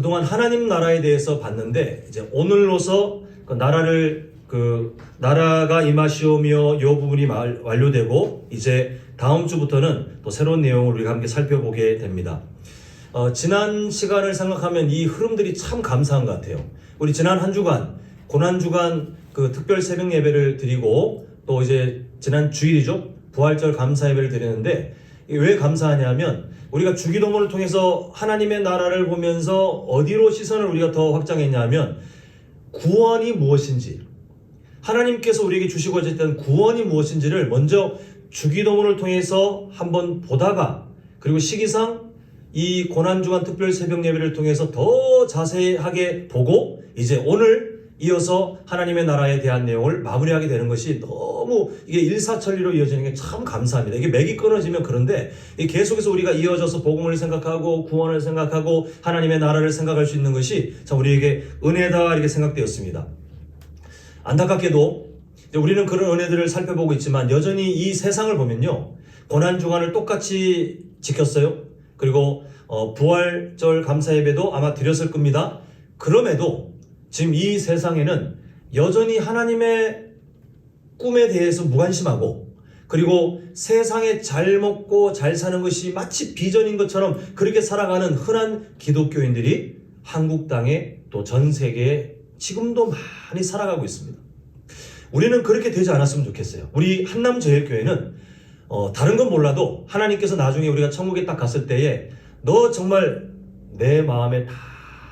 그동안 하나님 나라에 대해서 봤는데 이제 오늘로서 나라가 임하시오며 요 부분이 완료되고 이제 다음 주부터는 또 새로운 내용을 우리가 함께 살펴보게 됩니다. 지난 시간을 생각하면 이 흐름들이 참 감사한 것 같아요. 우리 지난 한 주간 고난주간 그 특별 새벽 예배를 드리고 또 이제 지난 주일이죠. 부활절 감사 예배를 드리는데 왜 감사하냐면 우리가 주기도문을 통해서 하나님의 나라를 보면서 어디로 시선을 우리가 더 확장했냐면 구원이 무엇인지, 하나님께서 우리에게 주시고자 했던 구원이 무엇인지를 먼저 주기도문을 통해서 한번 보다가, 그리고 시기상 이 고난주간 특별 새벽 예배를 통해서 더 자세하게 보고 이제 오늘 이어서 하나님의 나라에 대한 내용을 마무리하게 되는 것이 너무 이게 일사천리로 이어지는 게 참 감사합니다. 이게 맥이 끊어지면 그런데 계속해서 우리가 이어져서 복음을 생각하고 구원을 생각하고 하나님의 나라를 생각할 수 있는 것이 참 우리에게 은혜다 이렇게 생각되었습니다. 안타깝게도 우리는 그런 은혜들을 살펴보고 있지만 여전히 이 세상을 보면요, 고난주간을 똑같이 지켰어요. 그리고 부활절 감사예배도 아마 드렸을 겁니다. 그럼에도 지금 이 세상에는 여전히 하나님의 꿈에 대해서 무관심하고, 그리고 세상에 잘 먹고 잘 사는 것이 마치 비전인 것처럼 그렇게 살아가는 흔한 기독교인들이 한국 땅에 또 전 세계에 지금도 많이 살아가고 있습니다. 우리는 그렇게 되지 않았으면 좋겠어요. 우리 한남제일교회는 다른 건 몰라도 하나님께서 나중에 우리가 천국에 딱 갔을 때에 너 정말 내 마음에 다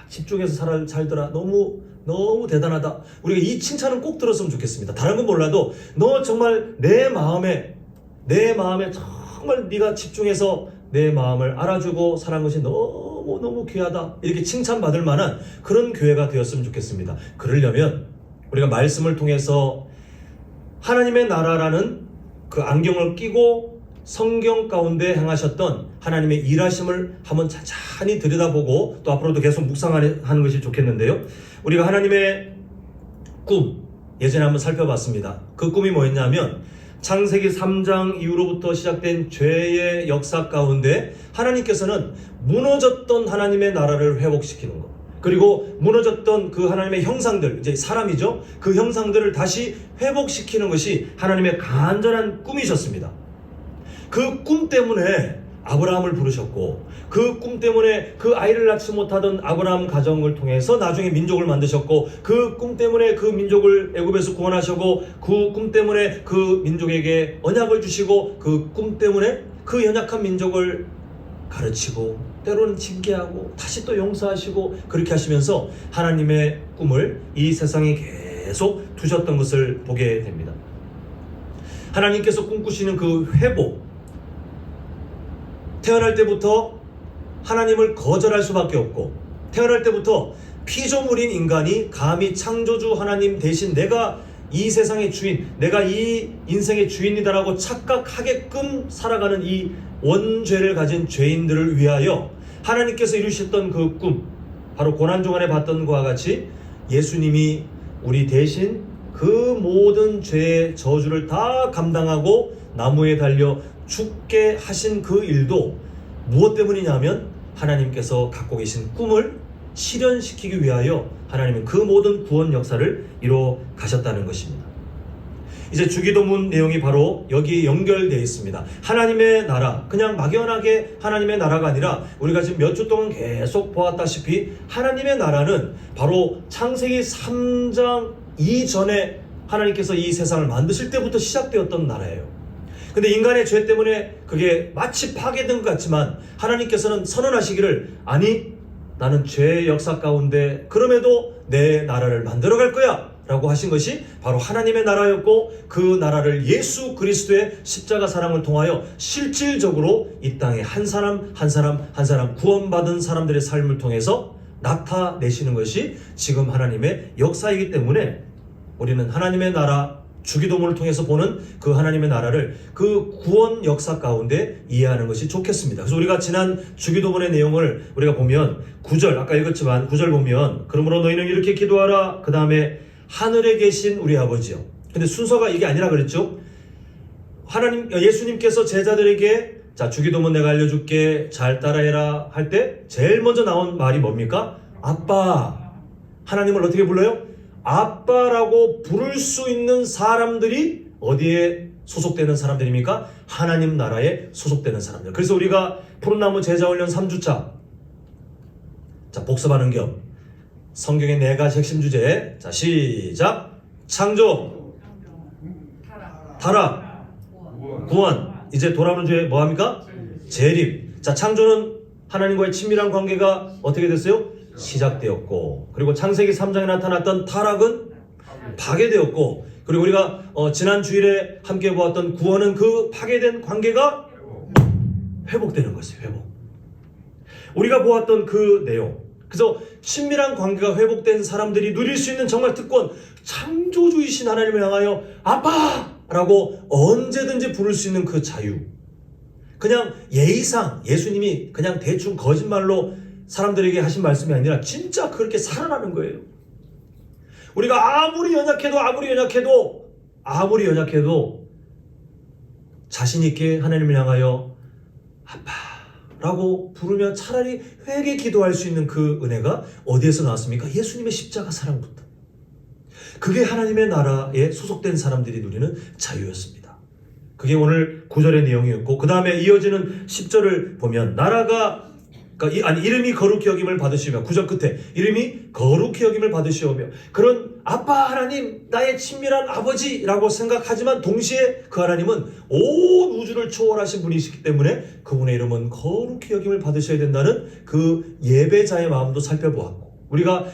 집중해서 살더라. 너무 대단하다. 우리가 이 칭찬은 꼭 들었으면 좋겠습니다. 다른 건 몰라도 너 정말 내 마음에 정말 네가 집중해서 내 마음을 알아주고 살아간 것이 너무 귀하다. 이렇게 칭찬받을 만한 그런 교회가 되었으면 좋겠습니다. 그러려면 우리가 말씀을 통해서 하나님의 나라라는 그 안경을 끼고 성경 가운데 행하셨던 하나님의 일하심을 한번 찬찬히 들여다보고 또 앞으로도 계속 묵상하는 것이 좋겠는데요. 우리가 하나님의 꿈 예전에 한번 살펴봤습니다. 그 꿈이 뭐였냐면 창세기 3장 이후로부터 시작된 죄의 역사 가운데 하나님께서는 무너졌던 하나님의 나라를 회복시키는 것, 그리고 무너졌던 그 하나님의 형상들, 이제 사람이죠. 그 형상들을 다시 회복시키는 것이 하나님의 간절한 꿈이셨습니다. 그 꿈 때문에 아브라함을 부르셨고, 그 꿈 때문에 그 아이를 낳지 못하던 아브라함 가정을 통해서 나중에 민족을 만드셨고, 그 꿈 때문에 그 민족을 애굽에서 구원하시고, 그 꿈 때문에 그 민족에게 언약을 주시고, 그 꿈 때문에 그 연약한 민족을 가르치고 때로는 징계하고 다시 또 용서하시고, 그렇게 하시면서 하나님의 꿈을 이 세상에 계속 두셨던 것을 보게 됩니다. 하나님께서 꿈꾸시는 그 회복, 태어날 때부터 하나님을 거절할 수밖에 없고, 태어날 때부터 피조물인 인간이 감히 창조주 하나님 대신 내가 이 세상의 주인, 내가 이 인생의 주인이다라고 착각하게끔 살아가는 이 원죄를 가진 죄인들을 위하여 하나님께서 이루셨던 그 꿈, 바로 고난주간에 봤던 것과 같이 예수님이 우리 대신 그 모든 죄의 저주를 다 감당하고 나무에 달려 죽게 하신 그 일도 무엇 때문이냐면 하나님께서 갖고 계신 꿈을 실현시키기 위하여 하나님은 그 모든 구원 역사를 이루어 가셨다는 것입니다. 이제 주기도문 내용이 바로 여기에 연결되어 있습니다. 하나님의 나라, 그냥 막연하게 하나님의 나라가 아니라 우리가 지금 몇 주 동안 계속 보았다시피 하나님의 나라는 바로 창세기 3장 이전에 하나님께서 이 세상을 만드실 때부터 시작되었던 나라예요. 근데 인간의 죄 때문에 그게 마치 파괴된 것 같지만 하나님께서는 선언하시기를, 아니 나는 죄의 역사 가운데 그럼에도 내 나라를 만들어갈 거야 라고 하신 것이 바로 하나님의 나라였고, 그 나라를 예수 그리스도의 십자가 사랑을 통하여 실질적으로 이 땅에 한 사람 한 사람 구원받은 사람들의 삶을 통해서 나타내시는 것이 지금 하나님의 역사이기 때문에 우리는 하나님의 나라, 주기도문을 통해서 보는 그 하나님의 나라를 그 구원 역사 가운데 이해하는 것이 좋겠습니다. 그래서 우리가 지난 주기도문의 내용을 우리가 보면 9절, 아까 읽었지만 9절 보면 그러므로 너희는 이렇게 기도하라, 그 다음에 하늘에 계신 우리 아버지요. 근데 순서가 이게 아니라 그랬죠. 예수님께서 제자들에게 자 주기도문 내가 알려줄게 잘 따라해라 할 때 제일 먼저 나온 말이 뭡니까? 아빠. 하나님을 어떻게 불러요? 아빠라고 부를 수 있는 사람들이 어디에 소속되는 사람들입니까? 하나님 나라에 소속되는 사람들. 그래서 우리가 푸른나무 제자훈련 3주차, 자, 복습하는 겸 성경의 4가지 핵심 주제, 자, 시작. 창조, 타락, 구원. 이제 돌아오는 주에 뭐합니까? 재림. 자, 창조는 하나님과의 친밀한 관계가 어떻게 됐어요? 시작되었고, 그리고 창세기 3장에 나타났던 타락은 파괴되었고, 그리고 우리가 지난 주일에 함께 보았던 구원은 그 파괴된 관계가 회복되는 것이에요. 회복. 우리가 보았던 그 내용, 그래서 친밀한 관계가 회복된 사람들이 누릴 수 있는 정말 특권, 창조주이신 하나님을 향하여 아빠라고 언제든지 부를 수 있는 그 자유. 그냥 예의상 예수님이 그냥 대충 거짓말로 사람들에게 하신 말씀이 아니라 진짜 그렇게 살아나는 거예요. 우리가 아무리 연약해도 자신 있게 하나님을 향하여 아빠라고 부르며 차라리 회개 기도할 수 있는 그 은혜가 어디에서 나왔습니까? 예수님의 십자가 사랑부터. 그게 하나님의 나라에 소속된 사람들이 누리는 자유였습니다. 그게 오늘 9절의 내용이었고, 그 다음에 이어지는 10절을 보면 이름이 거룩히 여김을 받으시며, 9절 끝에 이름이 거룩히 여김을 받으시오며, 그런 아빠 하나님, 나의 친밀한 아버지라고 생각하지만 동시에 그 하나님은 온 우주를 초월하신 분이시기 때문에 그분의 이름은 거룩히 여김을 받으셔야 된다는 그 예배자의 마음도 살펴보았고, 우리가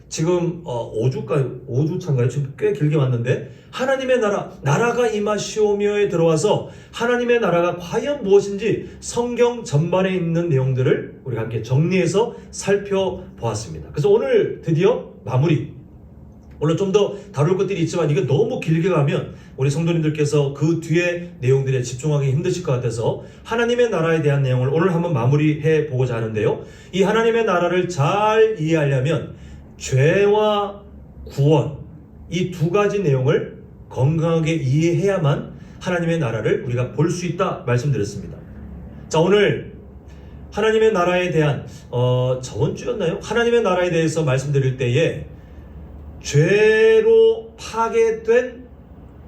지금 5주차인가요? 지금 꽤 길게 왔는데, 하나님의 나라가 임하시오며에 들어와서 하나님의 나라가 과연 무엇인지 성경 전반에 있는 내용들을 우리가 함께 정리해서 살펴보았습니다. 그래서 오늘 드디어 마무리. 물론 좀 더 다룰 것들이 있지만 이게 너무 길게 가면 우리 성도님들께서 그 뒤에 내용들에 집중하기 힘드실 것 같아서 하나님의 나라에 대한 내용을 오늘 한번 마무리해 보고자 하는데요. 이 하나님의 나라를 잘 이해하려면 죄와 구원, 이 2가지 내용을 건강하게 이해해야만 하나님의 나라를 우리가 볼 수 있다 말씀드렸습니다. 자, 오늘 하나님의 나라에 대한 저번 주였나요? 하나님의 나라에 대해서 말씀드릴 때에 죄로 파괴된,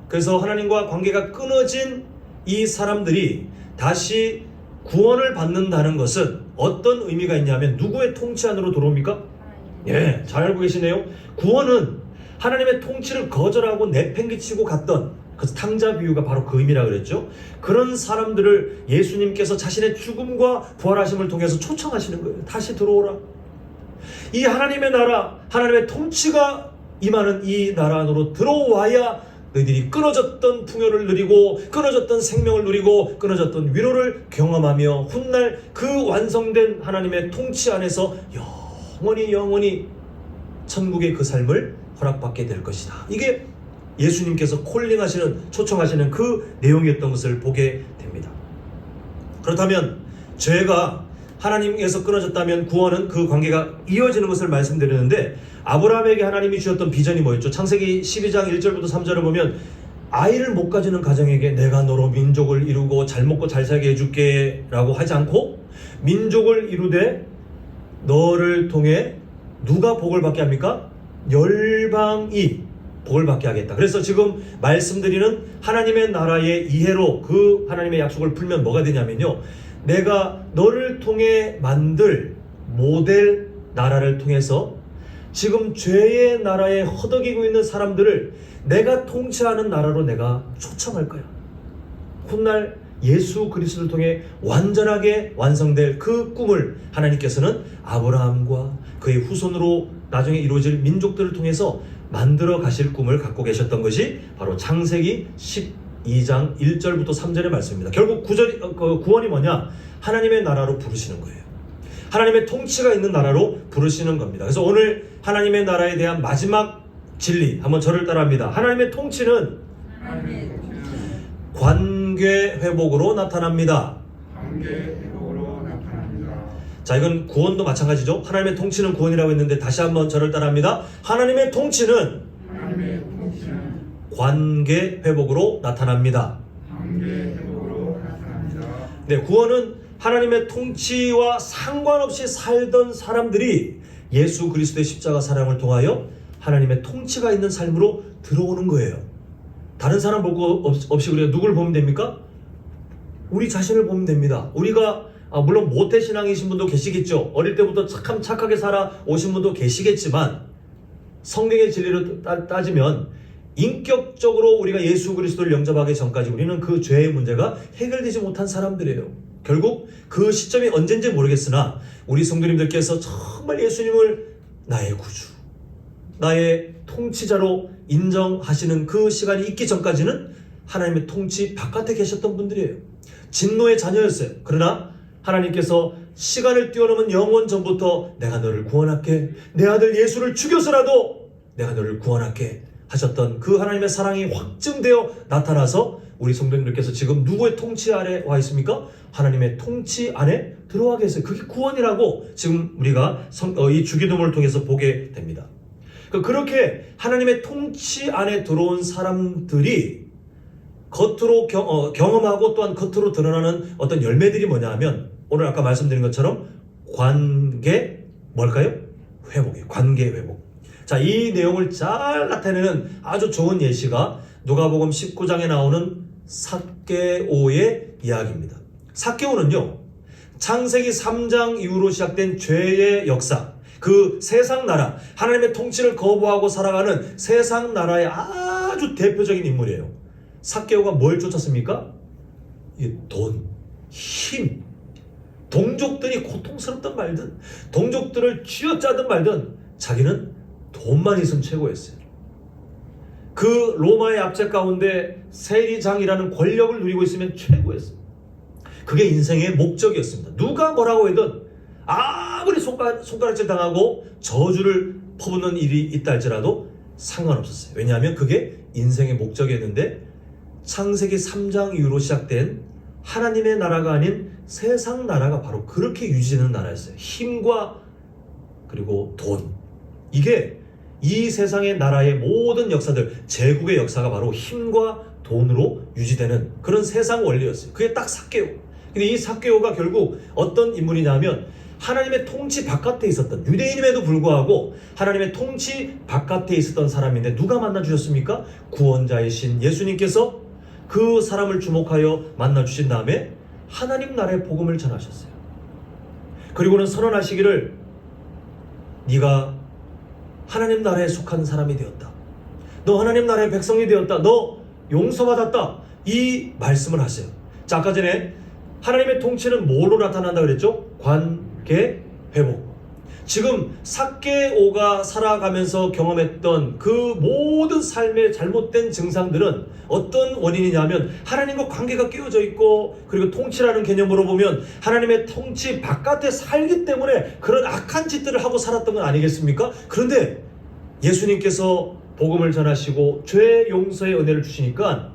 그래서 하나님과 관계가 끊어진 이 사람들이 다시 구원을 받는다는 것은 어떤 의미가 있냐면 누구의 통치 안으로 들어옵니까? 예, 잘 알고 계시네요. 구원은 하나님의 통치를 거절하고 내팽개치고 갔던 그 탕자 비유가 바로 그 의미라 그랬죠. 그런 사람들을 예수님께서 자신의 죽음과 부활하심을 통해서 초청하시는 거예요. 다시 들어오라. 이 하나님의 나라, 하나님의 통치가 임하는 이 나라 안으로 들어와야 너희들이 끊어졌던 풍요를 누리고, 끊어졌던 생명을 누리고, 끊어졌던 위로를 경험하며 훗날 그 완성된 하나님의 통치 안에서 영원히 천국의 그 삶을 허락받게 될 것이다. 이게 예수님께서 초청하시는 그 내용이었던 것을 보게 됩니다. 그렇다면 죄가 하나님께서 끊어졌다면 구원은 그 관계가 이어지는 것을 말씀드렸는데, 아브라함에게 하나님이 주셨던 비전이 뭐였죠? 창세기 12장 1절부터 3절을 보면 아이를 못 가지는 가정에게 내가 너로 민족을 이루고 잘 먹고 잘 살게 해줄게 라고 하지 않고, 민족을 이루되 너를 통해 누가 복을 받게 합니까? 열방이 복을 받게 하겠다. 그래서 지금 말씀드리는 하나님의 나라의 이해로 그 하나님의 약속을 풀면 뭐가 되냐면요, 내가 너를 통해 만들 모델 나라를 통해서 지금 죄의 나라에 허덕이고 있는 사람들을 내가 통치하는 나라로 내가 초청할 거야. 훗날 예수 그리스도를 통해 완전하게 완성될 그 꿈을 하나님께서는 아브라함과 그의 후손으로 나중에 이루어질 민족들을 통해서 만들어 가실 꿈을 갖고 계셨던 것이 바로 창세기 12장 1절부터 3절의 말씀입니다. 결국 구원이 뭐냐? 하나님의 나라로 부르시는 거예요. 하나님의 통치가 있는 나라로 부르시는 겁니다. 그래서 오늘 하나님의 나라에 대한 마지막 진리, 한번 저를 따라합니다. 하나님의 통치는 관계 회복으로 나타납니다. 자, 이건 구원도 마찬가지죠. 하나님의 통치는 구원이라고 했는데 다시 한번 저를 따라합니다. 하나님의 통치는 관계 회복으로 나타납니다. 네, 구원은 하나님의 통치와 상관없이 살던 사람들이 예수 그리스도의 십자가 사랑을 통하여 하나님의 통치가 있는 삶으로 들어오는 거예요. 다른 사람 볼 거 없이 우리가 누굴 보면 됩니까? 우리 자신을 보면 됩니다. 우리가 물론 모태신앙이신 분도 계시겠죠. 어릴 때부터 참 착하게 살아오신 분도 계시겠지만 성경의 진리로 따지면 인격적으로 우리가 예수 그리스도를 영접하기 전까지 우리는 그 죄의 문제가 해결되지 못한 사람들이에요. 결국 그 시점이 언젠지 모르겠으나 우리 성도님들께서 정말 예수님을 나의 구주, 나의 통치자로 인정하시는 그 시간이 있기 전까지는 하나님의 통치 바깥에 계셨던 분들이에요. 진노의 자녀였어요. 그러나 하나님께서 시간을 뛰어넘은 영원 전부터 내가 너를 구원할게, 내 아들 예수를 죽여서라도 내가 너를 구원할게 하셨던 그 하나님의 사랑이 확증되어 나타나서 우리 성도님들께서 지금 누구의 통치 아래 와 있습니까? 하나님의 통치 안에 들어와 계세요. 그게 구원이라고 지금 우리가 이 주기도문을 통해서 보게 됩니다. 그렇게 하나님의 통치 안에 들어온 사람들이 겉으로 경험하고 또한 겉으로 드러나는 어떤 열매들이 뭐냐 하면 오늘 아까 말씀드린 것처럼 관계 뭘까요? 회복이에요. 관계 회복. 자, 이 내용을 잘 나타내는 아주 좋은 예시가 누가복음 19장에 나오는 삭개오의 이야기입니다. 삭개오는요, 창세기 3장 이후로 시작된 죄의 역사, 그 세상 나라, 하나님의 통치를 거부하고 살아가는 세상 나라의 아주 대표적인 인물이에요. 삭개오가 뭘 쫓았습니까? 돈, 힘. 동족들이 고통스럽든 말든, 동족들을 쥐어짜든 말든 자기는 돈만 있으면 최고였어요. 그 로마의 압제 가운데 세리장이라는 권력을 누리고 있으면 최고였어요. 그게 인생의 목적이었습니다. 누가 뭐라고 해도 아무리 손가락질 당하고 저주를 퍼붓는 일이 있다 할지라도 상관없었어요. 왜냐하면 그게 인생의 목적이었는데 창세기 3장 이후로 시작된 하나님의 나라가 아닌 세상 나라가 바로 그렇게 유지되는 나라였어요. 힘과 그리고 돈. 이게 이 세상의 나라의 모든 역사들, 제국의 역사가 바로 힘과 돈으로 유지되는 그런 세상 원리였어요. 그게 딱 삭개오. 근데 이 삭개오가 결국 어떤 인물이냐면 하나님의 통치 바깥에 있었던, 유대인임에도 불구하고 하나님의 통치 바깥에 있었던 사람인데 누가 만나주셨습니까? 구원자이신 예수님께서 그 사람을 주목하여 만나주신 다음에 하나님 나라의 복음을 전하셨어요. 그리고는 선언하시기를 네가 하나님 나라에 속한 사람이 되었다. 너 하나님 나라의 백성이 되었다. 너 용서받았다. 이 말씀을 하세요. 자, 아까 전에 하나님의 통치는 뭐로 나타난다 그랬죠? 관계 회복. 지금 삭개오가 살아가면서 경험했던 그 모든 삶의 잘못된 증상들은 어떤 원인이냐면 하나님과 관계가 깨어져 있고, 그리고 통치라는 개념으로 보면 하나님의 통치 바깥에 살기 때문에 그런 악한 짓들을 하고 살았던 건 아니겠습니까? 그런데 예수님께서 복음을 전하시고 죄 용서의 은혜를 주시니까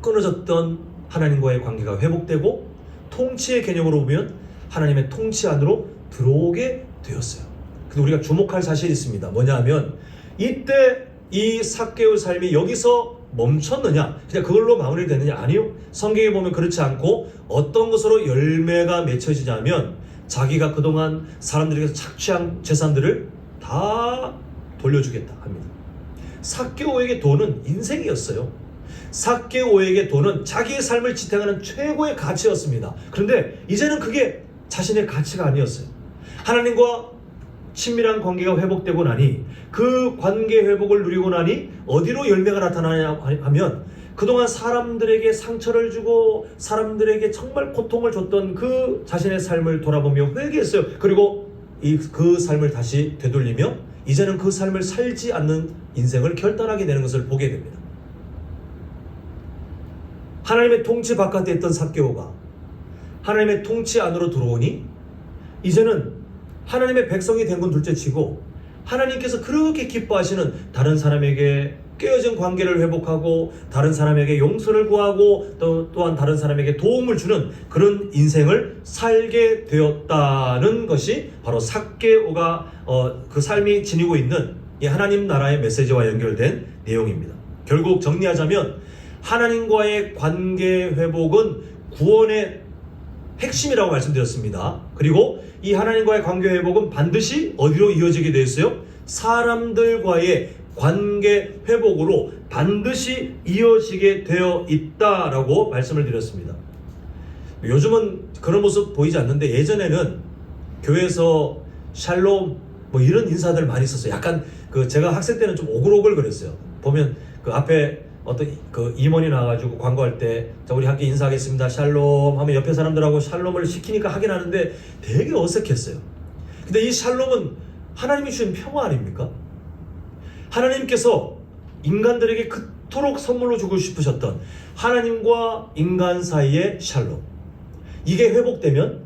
끊어졌던 하나님과의 관계가 회복되고, 통치의 개념으로 보면 하나님의 통치 안으로 들어오게 되었어요. 근데 우리가 주목할 사실이 있습니다. 뭐냐 하면 이때 이 삭개오의 삶이 여기서 멈췄느냐, 그냥 그걸로 마무리되느냐? 아니요. 성경에 보면 그렇지 않고 어떤 것으로 열매가 맺혀지냐면 자기가 그동안 사람들에게서 착취한 재산들을 다 돌려주겠다 합니다. 삭개오에게 돈은 인생이었어요. 삭개오에게 돈은 자기의 삶을 지탱하는 최고의 가치였습니다. 그런데 이제는 그게 자신의 가치가 아니었어요. 하나님과 친밀한 관계가 회복되고 나니, 그 관계 회복을 누리고 나니 어디로 열매가 나타나냐 하면 그동안 사람들에게 상처를 주고 사람들에게 정말 고통을 줬던 그 자신의 삶을 돌아보며 회개했어요. 그리고 그 삶을 다시 되돌리며 이제는 그 삶을 살지 않는 인생을 결단하게 되는 것을 보게 됩니다. 하나님의 통치 바깥에 있던 삭개오가 하나님의 통치 안으로 들어오니 이제는 하나님의 백성이 된 건 둘째치고 하나님께서 그렇게 기뻐하시는 다른 사람에게 깨어진 관계를 회복하고 다른 사람에게 용서를 구하고 또한 다른 사람에게 도움을 주는 그런 인생을 살게 되었다는 것이 바로 삭개오가 그 삶이 지니고 있는 이 하나님 나라의 메시지와 연결된 내용입니다. 결국 정리하자면 하나님과의 관계 회복은 구원의 핵심이라고 말씀드렸습니다. 그리고 이 하나님과의 관계 회복은 반드시 어디로 이어지게 되어 있어요? 사람들과의 관계 회복으로 반드시 이어지게 되어 있다라고 말씀을 드렸습니다. 요즘은 그런 모습 보이지 않는데 예전에는 교회에서 샬롬 뭐 이런 인사들 많이 썼어요. 약간 제가 학생 때는 좀 오글오글 그랬어요. 보면 그 앞에 어떤 그 임원이 나와가지고 광고할 때 자 우리 함께 인사하겠습니다 샬롬 하면 옆에 사람들하고 샬롬을 시키니까 하긴 하는데 되게 어색했어요. 근데 이 샬롬은 하나님이 주신 평화 아닙니까? 하나님께서 인간들에게 그토록 선물로 주고 싶으셨던 하나님과 인간 사이의 샬롬, 이게 회복되면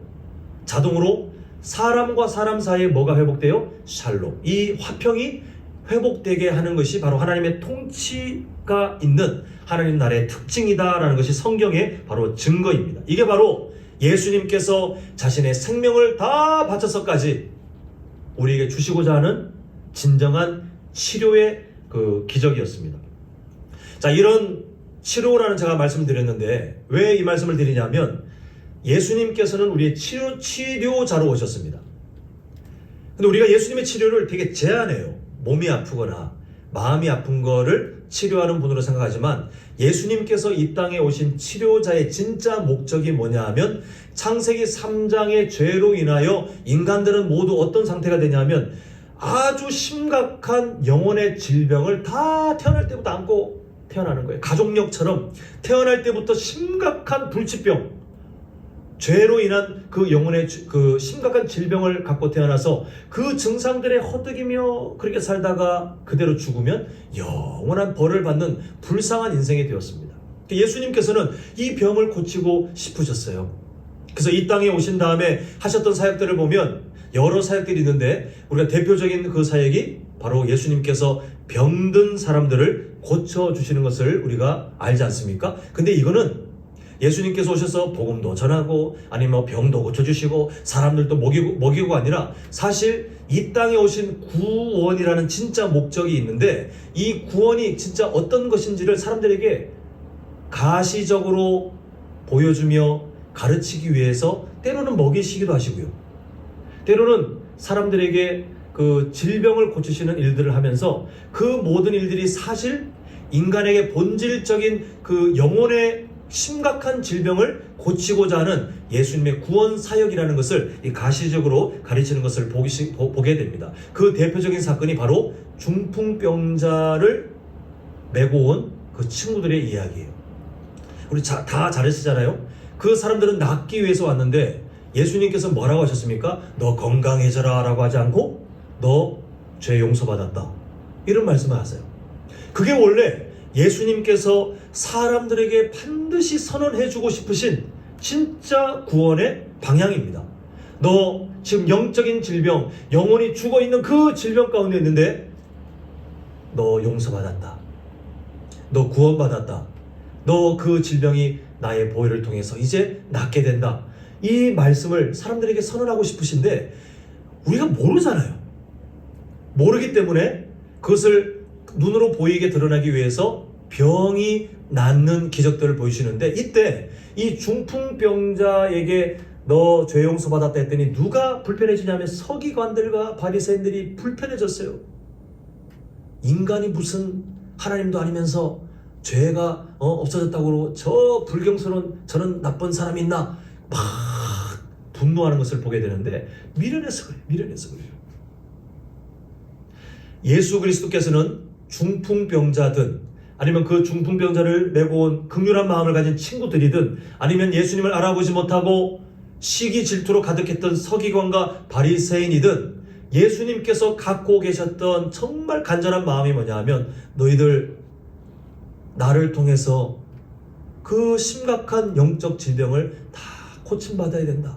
자동으로 사람과 사람 사이에 뭐가 회복돼요? 샬롬. 이 화평이 회복되게 하는 것이 바로 하나님의 통치가 있는 하나님 나라의 특징이다라는 것이 성경의 바로 증거입니다. 이게 바로 예수님께서 자신의 생명을 다 바쳐서까지 우리에게 주시고자 하는 진정한 치료의 그 기적이었습니다. 자, 이런 치료라는 제가 말씀드렸는데 왜 이 말씀을 드리냐면 예수님께서는 우리의 치료자로 오셨습니다. 근데 우리가 예수님의 치료를 되게 제한해요. 몸이 아프거나 마음이 아픈 거를 치료하는 분으로 생각하지만 예수님께서 이 땅에 오신 치료자의 진짜 목적이 뭐냐 하면 창세기 3장의 죄로 인하여 인간들은 모두 어떤 상태가 되냐면 아주 심각한 영혼의 질병을 다 태어날 때부터 안고 태어나는 거예요. 가족력처럼 태어날 때부터 심각한 불치병, 죄로 인한 그 영혼의 그 심각한 질병을 갖고 태어나서 그 증상들에 허덕이며 그렇게 살다가 그대로 죽으면 영원한 벌을 받는 불쌍한 인생이 되었습니다. 예수님께서는 이 병을 고치고 싶으셨어요. 그래서 이 땅에 오신 다음에 하셨던 사역들을 보면 여러 사역들이 있는데 우리가 대표적인 그 사역이 바로 예수님께서 병든 사람들을 고쳐주시는 것을 우리가 알지 않습니까? 근데 이거는 예수님께서 오셔서 복음도 전하고 아니면 병도 고쳐주시고 사람들도 먹이고 아니라 사실 이 땅에 오신 구원이라는 진짜 목적이 있는데 이 구원이 진짜 어떤 것인지를 사람들에게 가시적으로 보여주며 가르치기 위해서 때로는 먹이시기도 하시고요. 때로는 사람들에게 그 질병을 고치시는 일들을 하면서 그 모든 일들이 사실 인간에게 본질적인 그 영혼의 심각한 질병을 고치고자 하는 예수님의 구원 사역이라는 것을 가시적으로 가르치는 것을 보게 됩니다. 그 대표적인 사건이 바로 중풍병자를 메고 온 그 친구들의 이야기예요. 우리 다 잘 아시잖아요. 그 사람들은 낫기 위해서 왔는데 예수님께서 뭐라고 하셨습니까? 너 건강해져라 라고 하지 않고 너 죄 용서받았다 이런 말씀을 하세요. 그게 원래 예수님께서 사람들에게 반드시 선언해주고 싶으신 진짜 구원의 방향입니다. 너 지금 영적인 질병, 영혼이 죽어있는 그 질병 가운데 있는데 너 용서받았다. 너 구원받았다. 너 그 질병이 나의 보혈을 통해서 이제 낫게 된다. 이 말씀을 사람들에게 선언하고 싶으신데 우리가 모르잖아요. 모르기 때문에 그것을 눈으로 보이게 드러나기 위해서 병이 낫는 기적들을 보여주시는데 이때 이 중풍병자에게 너 죄 용서 받았다 했더니 누가 불편해지냐면 서기관들과 바리새인들이 불편해졌어요. 인간이 무슨 하나님도 아니면서 죄가 없어졌다고 저 불경스러운 저런 나쁜 사람이 있나 막 분노하는 것을 보게 되는데 미련해서 그래요. 예수 그리스도께서는 중풍병자든 아니면 그 중풍병자를 메고 온 극률한 마음을 가진 친구들이든 아니면 예수님을 알아보지 못하고 시기 질투로 가득했던 서기관과 바리새인이든 예수님께서 갖고 계셨던 정말 간절한 마음이 뭐냐 하면 너희들 나를 통해서 그 심각한 영적 질병을 다 고침받아야 된다.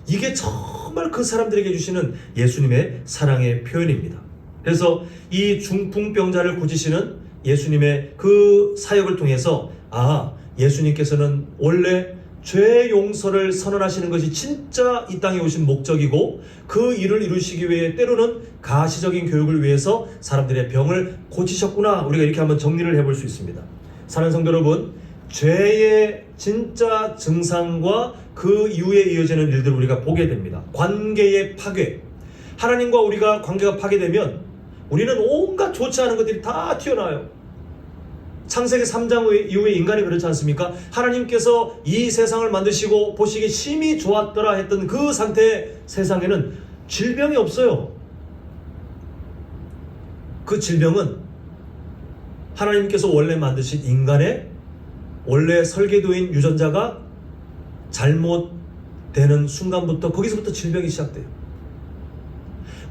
이게 정말 그 사람들에게 주시는 예수님의 사랑의 표현입니다. 그래서 이 중풍병자를 고치시는 예수님의 그 사역을 통해서 예수님께서는 원래 죄 용서를 선언하시는 것이 진짜 이 땅에 오신 목적이고 그 일을 이루시기 위해 때로는 가시적인 교육을 위해서 사람들의 병을 고치셨구나. 우리가 이렇게 한번 정리를 해볼 수 있습니다. 사랑하는 성도 여러분, 죄의 진짜 증상과 그 이후에 이어지는 일들을 우리가 보게 됩니다. 관계의 파괴. 하나님과 우리가 관계가 파괴되면 우리는 온갖 좋지 않은 것들이 다 튀어나와요. 창세기 3장 이후에 인간이 그렇지 않습니까? 하나님께서 이 세상을 만드시고 보시기에 심히 좋았더라 했던 그 상태의 세상에는 질병이 없어요. 그 질병은 하나님께서 원래 만드신 인간의 원래 설계도인 유전자가 잘못되는 순간부터 거기서부터 질병이 시작돼요.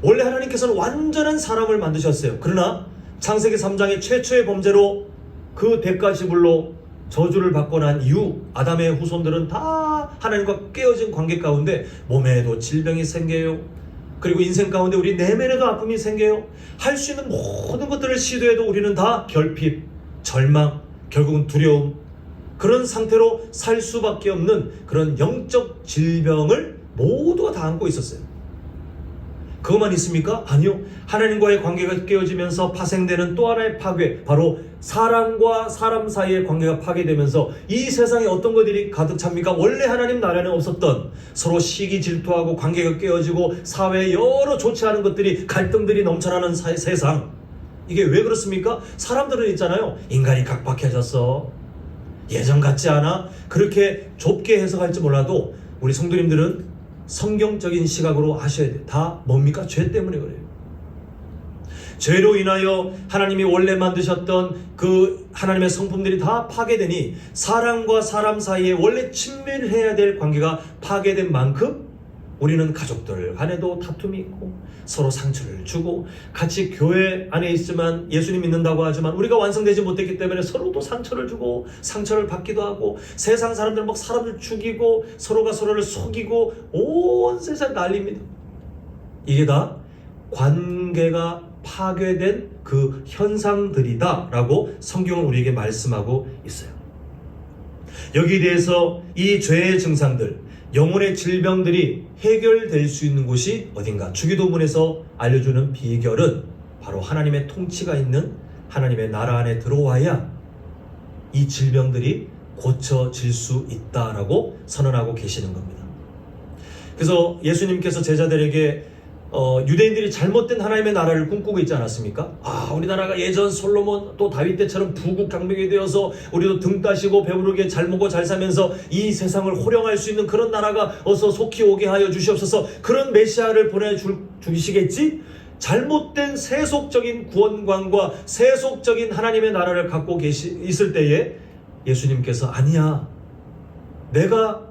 원래 하나님께서는 완전한 사람을 만드셨어요. 그러나 창세기 3장의 최초의 범죄로 그 대가지불로 저주를 받고 난 이후 아담의 후손들은 다 하나님과 깨어진 관계 가운데 몸에도 질병이 생겨요. 그리고 인생 가운데 우리 내면에도 아픔이 생겨요. 할 수 있는 모든 것들을 시도해도 우리는 다 결핍, 절망, 결국은 두려움, 그런 상태로 살 수밖에 없는 그런 영적 질병을 모두가 다 안고 있었어요. 그것만 있습니까? 아니요. 하나님과의 관계가 깨어지면서 파생되는 또 하나의 파괴, 바로 사람과 사람 사이의 관계가 파괴되면서 이 세상에 어떤 것들이 가득 찹니까? 원래 하나님 나라는 없었던 서로 시기 질투하고 관계가 깨어지고 사회에 여러 좋지 않은 것들이 갈등들이 넘쳐나는 세상. 이게 왜 그렇습니까? 사람들은 있잖아요. 인간이 각박해졌어. 예전 같지 않아? 그렇게 좁게 해석할지 몰라도 우리 성도님들은 성경적인 시각으로 하셔야 돼요. 다 뭡니까? 죄 때문에 그래요. 죄로 인하여 하나님이 원래 만드셨던 그 하나님의 성품들이 다 파괴되니 사람과 사람 사이에 원래 친밀해야 될 관계가 파괴된 만큼 우리는 가족들 간에도 다툼이 있고 서로 상처를 주고 같이 교회 안에 있지만 예수님 믿는다고 하지만 우리가 완성되지 못했기 때문에 서로도 상처를 주고 상처를 받기도 하고 세상 사람들 막 사람들 죽이고 서로가 서로를 속이고 온 세상 난립니다. 이게 다 관계가 파괴된 그 현상들이다 라고 성경은 우리에게 말씀하고 있어요. 여기에 대해서 이 죄의 증상들, 영혼의 질병들이 해결될 수 있는 곳이 어딘가? 주기도문에서 알려주는 비결은 바로 하나님의 통치가 있는 하나님의 나라 안에 들어와야 이 질병들이 고쳐질 수 있다라고 선언하고 계시는 겁니다. 그래서 예수님께서 제자들에게 유대인들이 잘못된 하나님의 나라를 꿈꾸고 있지 않았습니까? 우리나라가 예전 솔로몬 또 다윗 때처럼 부국강백이 되어서 우리도 등 따시고 배부르게 잘 먹고 잘 사면서 이 세상을 호령할 수 있는 그런 나라가 어서 속히 오게 하여 주시옵소서. 그런 메시아를 보내주시겠지? 잘못된 세속적인 구원관과 세속적인 하나님의 나라를 갖고 있을 때에 예수님께서 아니야, 내가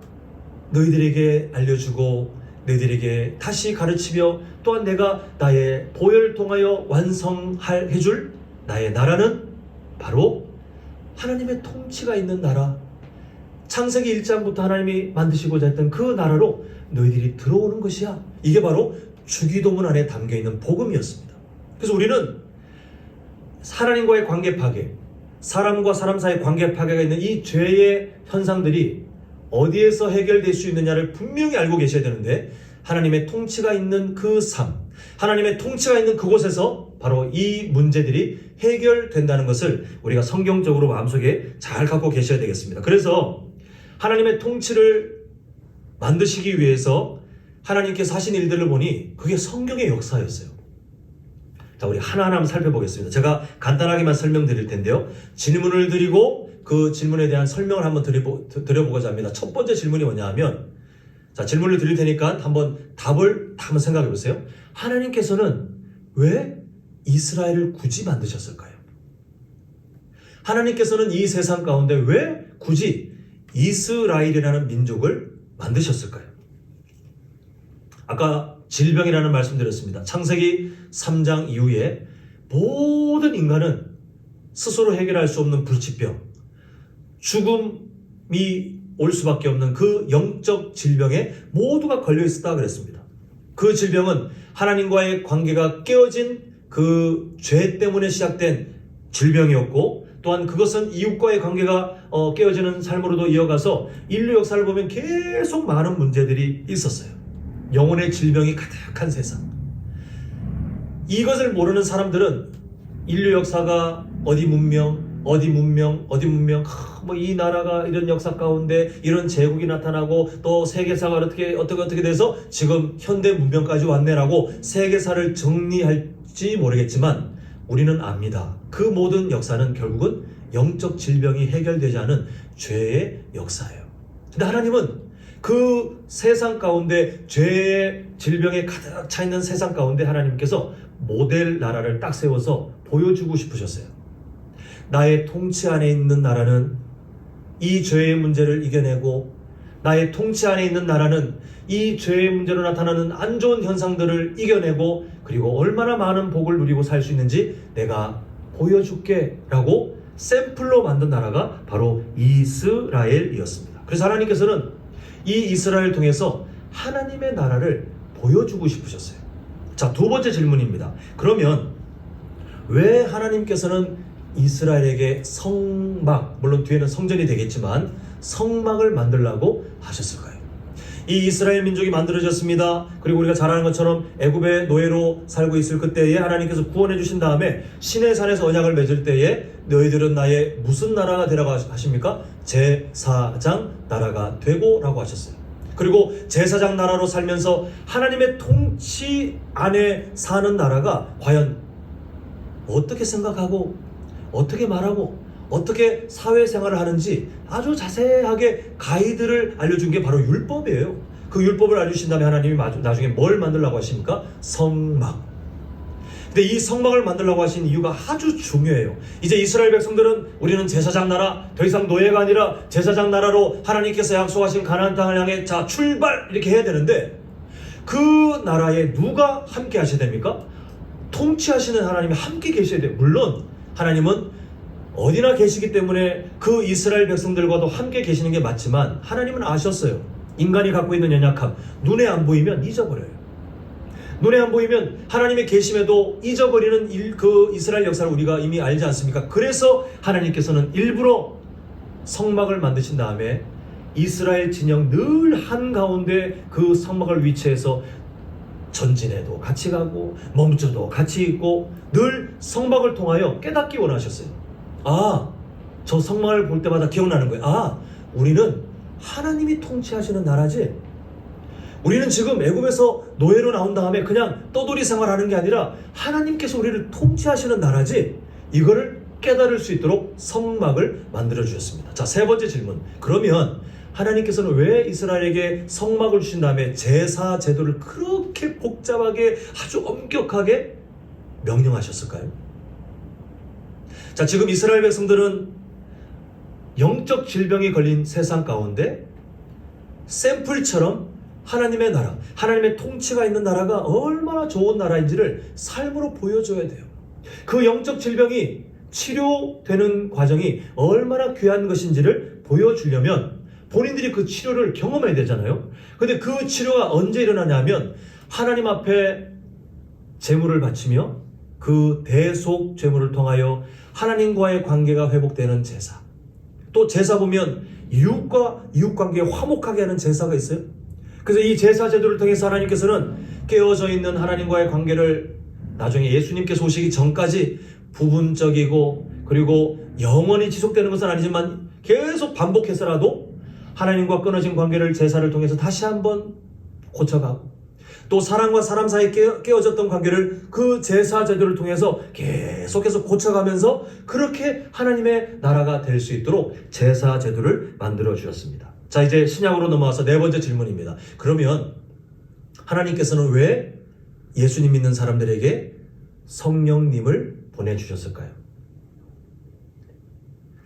너희들에게 알려주고 너희들에게 다시 가르치며 또한 내가 나의 보혈을 통하여 완성해줄 나의 나라는 바로 하나님의 통치가 있는 나라, 창세기 1장부터 하나님이 만드시고자 했던 그 나라로 너희들이 들어오는 것이야. 이게 바로 주기도문 안에 담겨있는 복음이었습니다. 그래서 우리는 하나님과의 관계 파괴, 사람과 사람 사이의 관계 파괴가 있는 이 죄의 현상들이 어디에서 해결될 수 있느냐를 분명히 알고 계셔야 되는데, 하나님의 통치가 있는 그 삶, 하나님의 통치가 있는 그곳에서 바로 이 문제들이 해결된다는 것을 우리가 성경적으로 마음속에 잘 갖고 계셔야 되겠습니다. 그래서 하나님의 통치를 만드시기 위해서 하나님께서 하신 일들을 보니 그게 성경의 역사였어요. 자, 우리 하나하나 한번 살펴보겠습니다. 제가 간단하게만 설명드릴 텐데요. 질문을 드리고 그 질문에 대한 설명을 한번 드려보고자 합니다. 첫 번째 질문이 뭐냐 하면, 자, 질문을 드릴 테니까 한번 답을 한번 생각해 보세요. 하나님께서는 왜 이스라엘을 굳이 만드셨을까요? 하나님께서는 이 세상 가운데 왜 굳이 이스라엘이라는 민족을 만드셨을까요? 아까 질병이라는 말씀 드렸습니다. 창세기 3장 이후에 모든 인간은 스스로 해결할 수 없는 불치병, 죽음이 올 수밖에 없는 그 영적 질병에 모두가 걸려 있었다 그랬습니다. 그 질병은 하나님과의 관계가 깨어진 그 죄 때문에 시작된 질병이었고, 또한 그것은 이웃과의 관계가 깨어지는 삶으로도 이어가서 인류 역사를 보면 계속 많은 문제들이 있었어요. 영혼의 질병이 가득한 세상. 이것을 모르는 사람들은 인류 역사가 어디 문명, 어디 문명, 뭐 이 나라가 이런 역사 가운데 이런 제국이 나타나고 또 세계사가 어떻게 돼서 지금 현대 문명까지 왔네라고 세계사를 정리할지 모르겠지만 우리는 압니다. 그 모든 역사는 결국은 영적 질병이 해결되지 않은 죄의 역사예요. 근데 하나님은 그 세상 가운데 죄의 질병에 가득 차 있는 세상 가운데 하나님께서 모델 나라를 딱 세워서 보여주고 싶으셨어요. 나의 통치 안에 있는 나라는 이 죄의 문제를 이겨내고, 나의 통치 안에 있는 나라는 이 죄의 문제로 나타나는 안 좋은 현상들을 이겨내고, 그리고 얼마나 많은 복을 누리고 살 수 있는지 내가 보여줄게 라고 샘플로 만든 나라가 바로 이스라엘이었습니다. 그래서 하나님께서는 이 이스라엘을 통해서 하나님의 나라를 보여주고 싶으셨어요. 자, 두 번째 질문입니다. 그러면 왜 하나님께서는 이스라엘에게 성막, 물론 뒤에는 성전이 되겠지만 성막을 만들라고 하셨을까요? 이 이스라엘 민족이 만들어졌습니다. 그리고 우리가 잘 아는 것처럼 애굽의 노예로 살고 있을 그때에 하나님께서 구원해 주신 다음에 시내 산에서 언약을 맺을 때에 너희들은 나의 무슨 나라가 되라고 하십니까? 제사장 나라가 되고 라고 하셨어요. 그리고 제사장 나라로 살면서 하나님의 통치 안에 사는 나라가 과연 어떻게 생각하고 어떻게 말하고 어떻게 사회생활을 하는지 아주 자세하게 가이드를 알려준 게 바로 율법이에요. 그 율법을 알려주신 다음에 하나님이 나중에 뭘 만들라고 하십니까? 성막. 근데 이 성막을 만들라고 하신 이유가 아주 중요해요. 이제 이스라엘 백성들은 우리는 제사장 나라, 더 이상 노예가 아니라 제사장 나라로 하나님께서 약속하신 가나안 땅을 향해 자 출발 이렇게 해야 되는데, 그 나라에 누가 함께 하셔야 됩니까? 통치하시는 하나님이 함께 계셔야 돼요. 물론 하나님은 어디나 계시기 때문에 그 이스라엘 백성들과도 함께 계시는 게 맞지만 하나님은 아셨어요. 인간이 갖고 있는 연약함, 눈에 안 보이면 잊어버려요. 눈에 안 보이면 하나님의 계심에도 잊어버리는 그 이스라엘 역사를 우리가 이미 알지 않습니까? 그래서 하나님께서는 일부러 성막을 만드신 다음에 이스라엘 진영 늘 한가운데 그 성막을 위치해서 전진해도 같이 가고 멈춰도 같이 있고 늘 성막을 통하여 깨닫기 원하셨어요. 아, 저 성막을 볼 때마다 기억나는 거예요. 아, 우리는 하나님이 통치하시는 나라지. 우리는 지금 애굽에서 노예로 나온 다음에 그냥 떠돌이 생활하는 게 아니라 하나님께서 우리를 통치하시는 나라지. 이거를 깨달을 수 있도록 성막을 만들어 주셨습니다. 자, 세 번째 질문. 그러면 하나님께서는 왜 이스라엘에게 성막을 주신 다음에 제사 제도를 그렇게 복잡하게 아주 엄격하게 명령하셨을까요? 자, 지금 이스라엘 백성들은 영적 질병이 걸린 세상 가운데 샘플처럼 하나님의 나라, 하나님의 통치가 있는 나라가 얼마나 좋은 나라인지를 삶으로 보여줘야 돼요. 그 영적 질병이 치료되는 과정이 얼마나 귀한 것인지를 보여주려면 본인들이 그 치료를 경험해야 되잖아요. 근데 그 치료가 언제 일어나냐면 하나님 앞에 제물을 바치며 그 대속 제물을 통하여 하나님과의 관계가 회복되는 제사. 또 제사 보면 이웃과 이웃 관계에 화목하게 하는 제사가 있어요. 그래서 이 제사 제도를 통해서 하나님께서는 깨어져 있는 하나님과의 관계를 나중에 예수님께서 오시기 전까지 부분적이고 그리고 영원히 지속되는 것은 아니지만 계속 반복해서라도 하나님과 끊어진 관계를 제사를 통해서 다시 한번 고쳐가고, 또 사람과 사람 사이에 깨어졌던 관계를 그 제사 제도를 통해서 계속해서 고쳐가면서 그렇게 하나님의 나라가 될 수 있도록 제사 제도를 만들어 주셨습니다. 자, 이제 신약으로 넘어와서 네 번째 질문입니다. 그러면 하나님께서는 왜 예수님 믿는 사람들에게 성령님을 보내주셨을까요?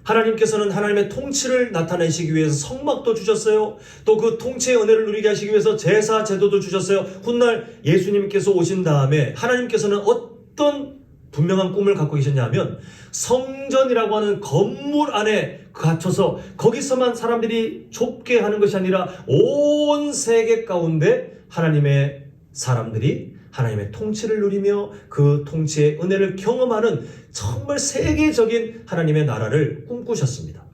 하나님께서는 하나님의 통치를 나타내시기 위해서 성막도 주셨어요. 또 그 통치의 은혜를 누리게 하시기 위해서 제사 제도도 주셨어요. 훗날 예수님께서 오신 다음에 하나님께서는 어떤 분명한 꿈을 갖고 계셨냐면 성전이라고 하는 건물 안에 갇혀서 거기서만 사람들이 좁게 하는 것이 아니라 온 세계 가운데 하나님의 사람들이 하나님의 통치를 누리며 그 통치의 은혜를 경험하는 정말 세계적인 하나님의 나라를 꿈꾸셨습니다.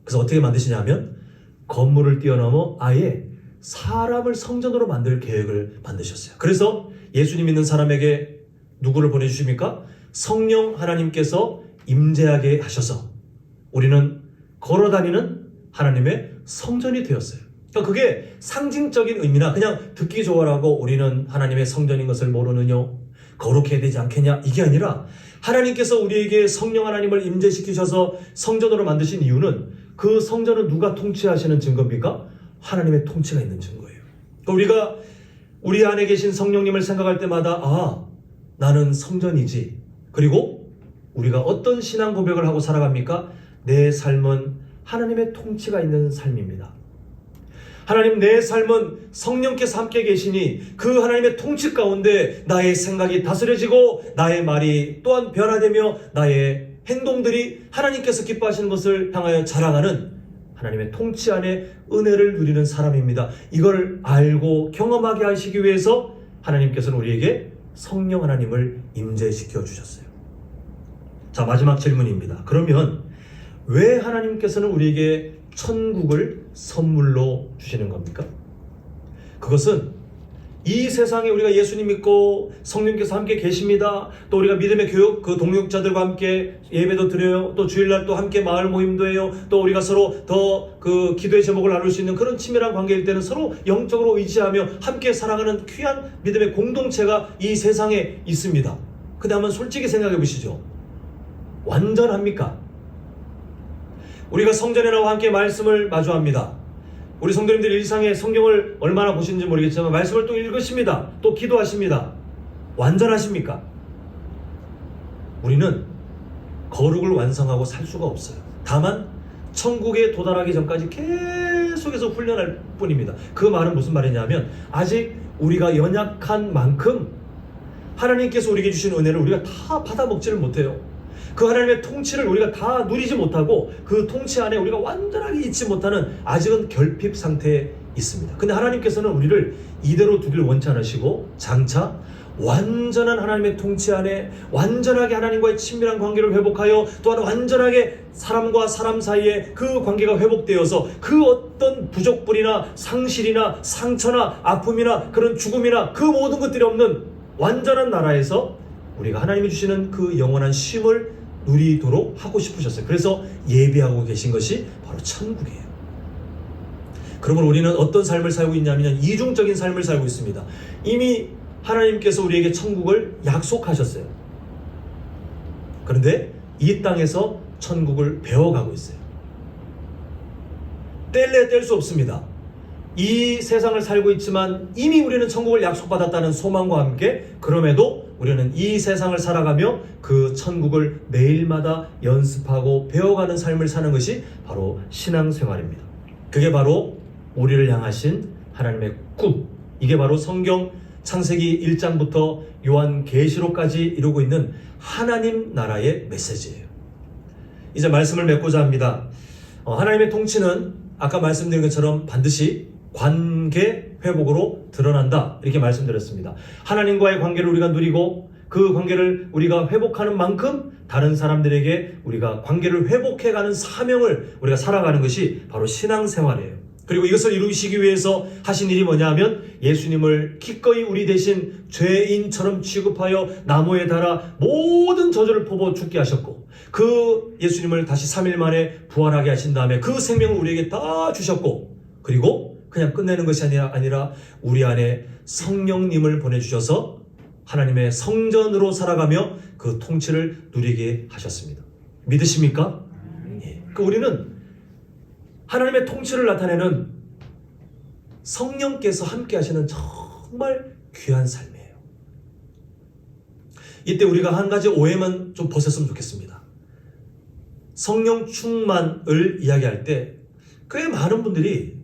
그래서 어떻게 만드시냐면 건물을 뛰어넘어 아예 사람을 성전으로 만들 계획을 만드셨어요. 그래서 예수님 믿는 사람에게 누구를 보내주십니까? 성령 하나님께서 임재하게 하셔서 우리는 걸어다니는 하나님의 성전이 되었어요. 그러니까 그게 상징적인 의미나 그냥 듣기 좋아라고 우리는 하나님의 성전인 것을 모르느냐, 거룩해야 되지 않겠냐, 이게 아니라 하나님께서 우리에게 성령 하나님을 임재시키셔서 성전으로 만드신 이유는 그 성전은 누가 통치하시는 증거입니까? 하나님의 통치가 있는 증거예요. 그러니까 우리가 우리 안에 계신 성령님을 생각할 때마다 나는 성전이지. 그리고 우리가 어떤 신앙 고백을 하고 살아갑니까? 내 삶은 하나님의 통치가 있는 삶입니다. 하나님, 내 삶은 성령께서 함께 계시니 그 하나님의 통치 가운데 나의 생각이 다스려지고 나의 말이 또한 변화되며 나의 행동들이 하나님께서 기뻐하시는 것을 향하여 자랑하는 하나님의 통치 안에 은혜를 누리는 사람입니다. 이걸 알고 경험하게 하시기 위해서 하나님께서는 우리에게 성령 하나님을 임재시켜 주셨어요. 자, 마지막 질문입니다. 그러면 왜 하나님께서는 우리에게 천국을 선물로 주시는 겁니까? 그것은 이 세상에 우리가 예수님 믿고 성령께서 함께 계십니다. 또 우리가 믿음의 교육 그 동역자들과 함께 예배도 드려요. 또 주일날 또 함께 마을 모임도 해요. 또 우리가 서로 더 그 기도의 제목을 나눌 수 있는 그런 친밀한 관계일 때는 서로 영적으로 의지하며 함께 살아가는 귀한 믿음의 공동체가 이 세상에 있습니다. 근데 한번 솔직히 생각해 보시죠. 완전합니까? 우리가 성전에 나와 함께 말씀을 마주합니다. 우리 성도님들 일상에 성경을 얼마나 보시는지 모르겠지만 말씀을 또 읽으십니다. 또 기도하십니다. 완전하십니까? 우리는 거룩을 완성하고 살 수가 없어요. 다만 천국에 도달하기 전까지 계속해서 훈련할 뿐입니다. 그 말은 무슨 말이냐면 아직 우리가 연약한 만큼 하나님께서 우리에게 주신 은혜를 우리가 다 받아먹지를 못해요. 그 하나님의 통치를 우리가 다 누리지 못하고 그 통치 안에 우리가 완전하게 있지 못하는 아직은 결핍 상태에 있습니다. 근데 하나님께서는 우리를 이대로 두길 원치 않으시고 장차 완전한 하나님의 통치 안에 완전하게 하나님과의 친밀한 관계를 회복하여 또한 완전하게 사람과 사람 사이에 그 관계가 회복되어서 그 어떤 부족불이나 상실이나 상처나 아픔이나 그런 죽음이나 그 모든 것들이 없는 완전한 나라에서 우리가 하나님이 주시는 그 영원한 쉼을 누리도록 하고 싶으셨어요. 그래서 예비하고 계신 것이 바로 천국이에요. 그러면 우리는 어떤 삶을 살고 있냐면 이중적인 삶을 살고 있습니다. 이미 하나님께서 우리에게 천국을 약속하셨어요. 그런데 이 땅에서 천국을 배워가고 있어요. 뗄래야 뗄 수 없습니다. 이 세상을 살고 있지만 이미 우리는 천국을 약속받았다는 소망과 함께 그럼에도 우리는 이 세상을 살아가며 그 천국을 매일마다 연습하고 배워가는 삶을 사는 것이 바로 신앙생활입니다. 그게 바로 우리를 향하신 하나님의 꿈, 이게 바로 성경 창세기 1장부터 요한계시록까지 이루고 있는 하나님 나라의 메시지예요. 이제 말씀을 맺고자 합니다. 하나님의 통치는 아까 말씀드린 것처럼 반드시 관계 회복으로 드러난다, 이렇게 말씀드렸습니다. 하나님과의 관계를 우리가 누리고 그 관계를 우리가 회복하는 만큼 다른 사람들에게 우리가 관계를 회복해가는 사명을 우리가 살아가는 것이 바로 신앙생활이에요. 그리고 이것을 이루시기 위해서 하신 일이 뭐냐 하면 예수님을 기꺼이 우리 대신 죄인처럼 취급하여 나무에 달아 모든 저주를 퍼부어 죽게 하셨고 그 예수님을 다시 3일 만에 부활하게 하신 다음에 그 생명을 우리에게 다 주셨고 그리고 그냥 끝내는 것이 아니라 우리 안에 성령님을 보내주셔서 하나님의 성전으로 살아가며 그 통치를 누리게 하셨습니다. 믿으십니까? 예. 우리는 하나님의 통치를 나타내는 성령께서 함께 하시는 정말 귀한 삶이에요. 이때 우리가 한 가지 오해만 좀 벗었으면 좋겠습니다. 성령 충만을 이야기할 때 꽤 많은 분들이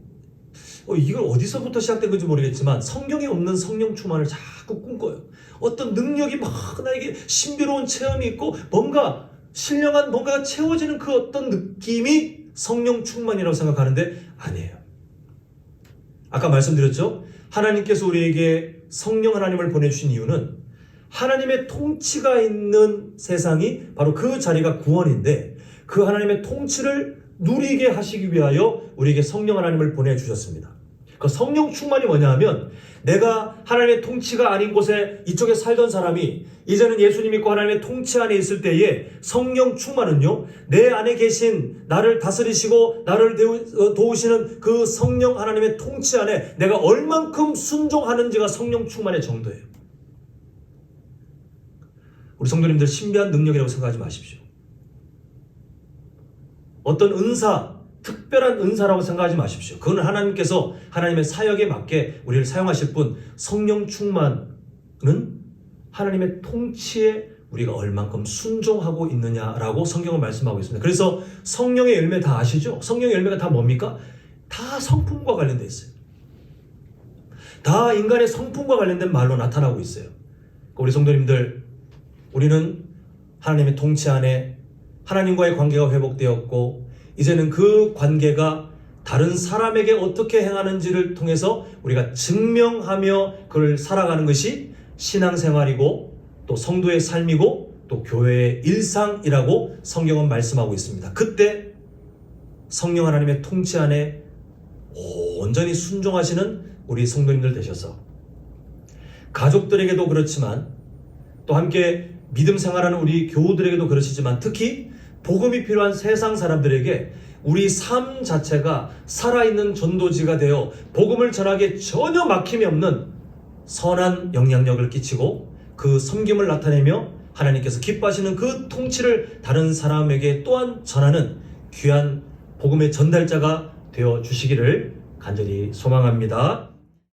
이걸 어디서부터 시작된 건지 모르겠지만 성경에 없는 성령 충만을 자꾸 꿈꿔요. 어떤 능력이 막 나에게 신비로운 체험이 있고 뭔가 신령한 뭔가가 채워지는 그 어떤 느낌이 성령 충만이라고 생각하는데 아니에요. 아까 말씀드렸죠? 하나님께서 우리에게 성령 하나님을 보내주신 이유는 하나님의 통치가 있는 세상이 바로 그 자리가 구원인데 그 하나님의 통치를 누리게 하시기 위하여 우리에게 성령 하나님을 보내주셨습니다. 그 성령 충만이 뭐냐 하면 내가 하나님의 통치가 아닌 곳에 이쪽에 살던 사람이 이제는 예수님 믿고 하나님의 통치 안에 있을 때에 성령 충만은요, 내 안에 계신 나를 다스리시고 나를 도우시는 그 성령 하나님의 통치 안에 내가 얼만큼 순종하는지가 성령 충만의 정도예요. 우리 성도님들 신비한 능력이라고 생각하지 마십시오. 어떤 은사, 특별한 은사라고 생각하지 마십시오. 그건 하나님께서 하나님의 사역에 맞게 우리를 사용하실 뿐, 성령 충만은 하나님의 통치에 우리가 얼만큼 순종하고 있느냐라고 성경은 말씀하고 있습니다. 그래서 성령의 열매 다 아시죠? 성령의 열매가 다 뭡니까? 다 성품과 관련되어 있어요. 다 인간의 성품과 관련된 말로 나타나고 있어요. 우리 성도님들, 우리는 하나님의 통치 안에 하나님과의 관계가 회복되었고, 이제는 그 관계가 다른 사람에게 어떻게 행하는지를 통해서 우리가 증명하며 그를 살아가는 것이 신앙생활이고 또 성도의 삶이고 또 교회의 일상이라고 성경은 말씀하고 있습니다. 그때 성령 하나님의 통치 안에 온전히 순종하시는 우리 성도님들 되셔서 가족들에게도 그렇지만 또 함께 믿음 생활하는 우리 교우들에게도 그러시지만 특히 복음이 필요한 세상 사람들에게 우리 삶 자체가 살아있는 전도지가 되어 복음을 전하기에 전혀 막힘이 없는 선한 영향력을 끼치고 그 섬김을 나타내며 하나님께서 기뻐하시는 그 통치를 다른 사람에게 또한 전하는 귀한 복음의 전달자가 되어 주시기를 간절히 소망합니다.